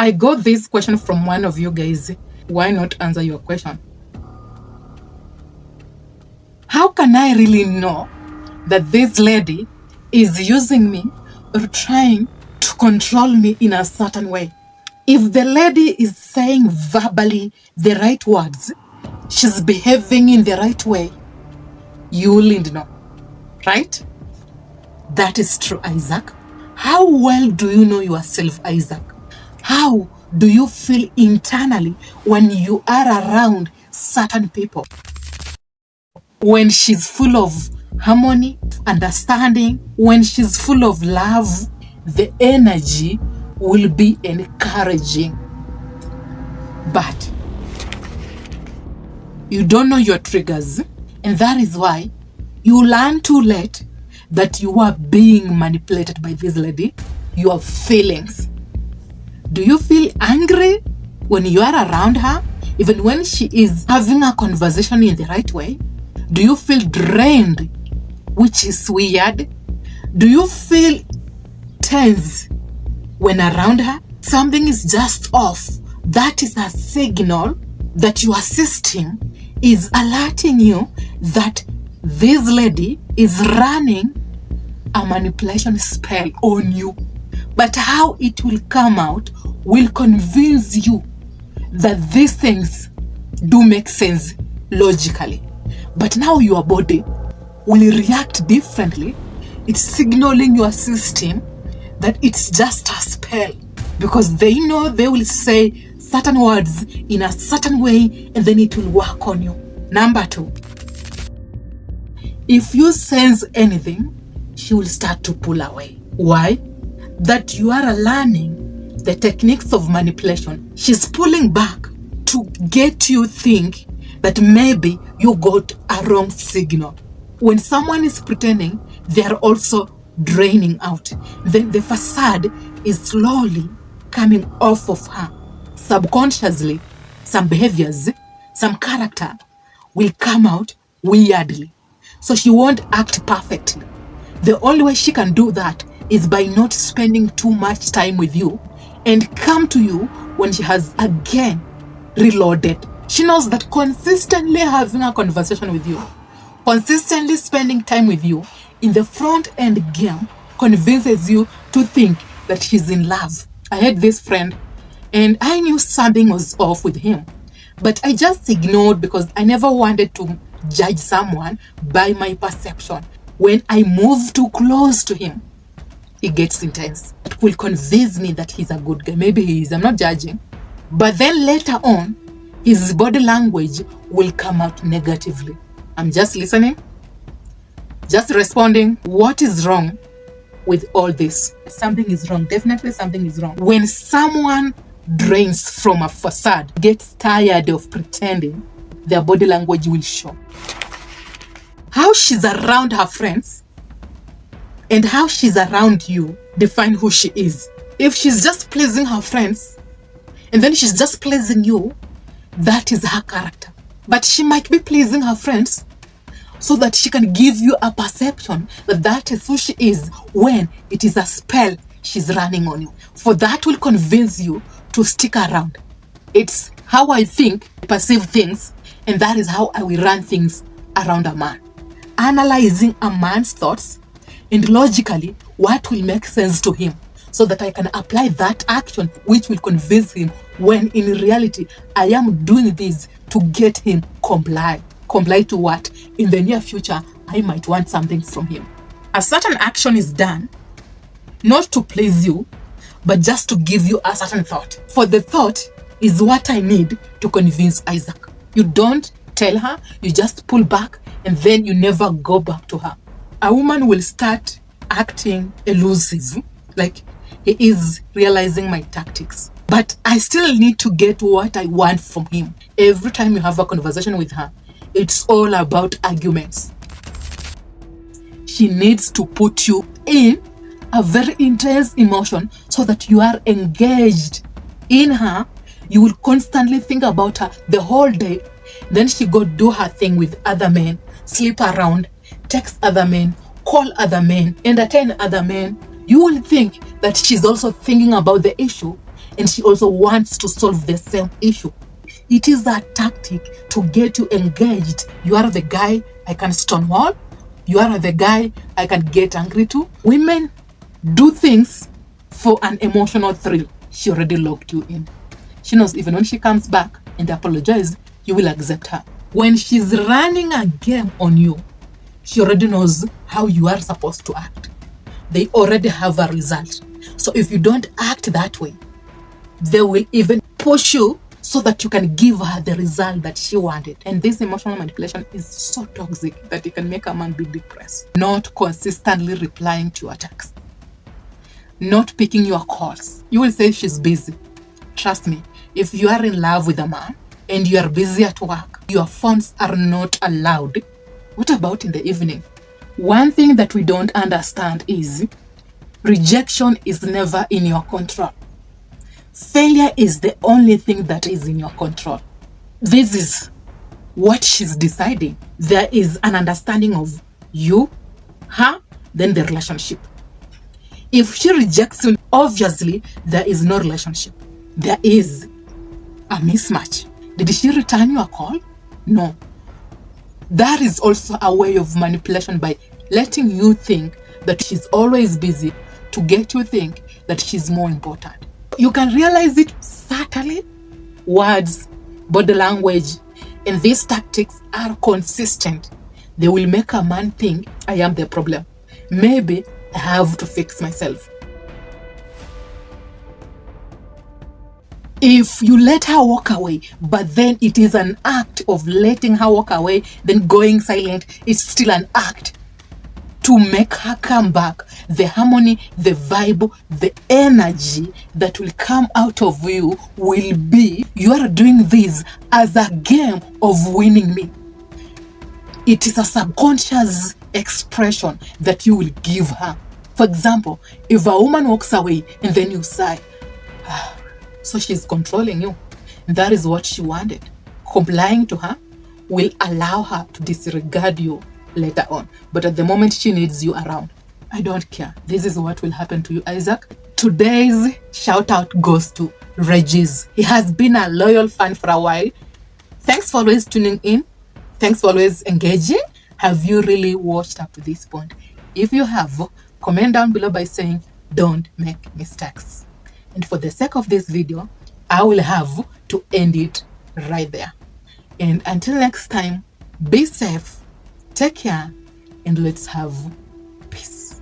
I got this question from one of you guys. Why not answer your question? How can I really know that this lady is using me or trying to control me in a certain way? If the lady is saying verbally the right words, she's behaving in the right way, you will know, right? That is true, Isaac. How well do you know yourself, Isaac? How do you feel internally when you are around certain people? When she's full of harmony, understanding, when she's full of love, the energy will be encouraging. But you don't know your triggers, and that is why you learn too late that you are being manipulated by this lady, your feelings. Do you feel angry when you are around her, even when she is having a conversation in the right way? Do you feel drained, which is weird? Do you feel tense when around her? Something is just off. That is a signal that your system is alerting you that this lady is running a manipulation spell on you. But how it will come out will convince you that these things do make sense logically. But now your body will react differently. It's signaling your system that it's just a spell, because they know they will say certain words in a certain way and then it will work on you. Number 2, if you sense anything, she will start to pull away. Why? That you are learning the techniques of manipulation. She's pulling back to get you think that maybe you got a wrong signal. When someone is pretending, they are also draining out. Then the facade is slowly coming off of her. Subconsciously, some behaviors, some character will come out weirdly. So she won't act perfectly. The only way she can do that is by not spending too much time with you and come to you when she has again reloaded. She knows that consistently having a conversation with you, consistently spending time with you in the front end game convinces you to think that she's in love. I had this friend and I knew something was off with him, but I just ignored because I never wanted to judge someone by my perception. When I move too close to him, he gets intense. It will convince me that he's a good guy. Maybe he is, I'm not judging. But then later on, his body language will come out negatively. I'm just listening, just responding. What is wrong with all this? Something is wrong. Definitely something is wrong. When someone drains from a facade, gets tired of pretending, their body language will show. How she's around her friends and how she's around you define who she is. If she's just pleasing her friends and then she's just pleasing you, that is her character. But she might be pleasing her friends so that she can give you a perception that that is who she is when it is a spell she's running on you. For that will convince you to stick around. It's how I think, perceive things, and that is how I will run things around a man. Analyzing a man's thoughts and logically what will make sense to him, so that I can apply that action which will convince him, when in reality I am doing this to get him comply. Comply to what? In the near future, I might want something from him. A certain action is done not to please you, but just to give you a certain thought. For the thought is what I need to convince Isaac. You don't tell her, you just pull back and then you never go back to her. A woman will start acting elusive, like he is realizing my tactics. But I still need to get what I want from him. Every time you have a conversation with her, it's all about arguments. She needs to put you in a very intense emotion so that you are engaged in her. You will constantly think about her the whole day. Then she go do her thing with other men, sleep around, text other men, call other men, entertain other men. You will think that she's also thinking about the issue, and she also wants to solve the same issue. It is a tactic to get you engaged. You are the guy I can stonewall. You are the guy I can get angry to. Women do things for an emotional thrill. She already locked you in. She knows even when she comes back and apologizes, you will accept her. When she's running a game on you, she already knows how you are supposed to act. They already have a result. So if you don't act that way, they will even push you so that you can give her the result that she wanted. And this emotional manipulation is so toxic that it can make a man be depressed. Not consistently replying to your texts. Not picking your calls. You will say she's busy. Trust me, if you are in love with a man and you are busy at work, your phones are not allowed. What about in the evening? One thing that we don't understand is rejection is never in your control. Failure is the only thing that is in your control. This is what she's deciding. There is an understanding of you, her, then the relationship. If she rejects you, obviously there is no relationship. There is a mismatch. Did she return your call? No. That is also a way of manipulation by letting you think that she's always busy to get you think that she's more important. You can realize it subtly. Words, body language, and these tactics are consistent. They will make a man think, I am the problem. Maybe I have to fix myself. If you let her walk away, but then it is an act of letting her walk away, then going silent, it's still an act to make her come back. The harmony, the vibe, the energy that will come out of you will be, you are doing this as a game of winning me. It is a subconscious expression that you will give her. For example, if a woman walks away and then you sigh, so she's controlling you. That is what she wanted. Complying to her will allow her to disregard you later on. But at the moment she needs you around, I don't care. This is what will happen to you, Isaac. Today's shout out goes to Regis. He has been a loyal fan for a while. Thanks for always tuning in. Thanks for always engaging. Have you really watched up to this point? If you have, comment down below by saying, don't make mistakes. And for the sake of this video, I will have to end it right there. And until next time, be safe, take care, and let's have peace.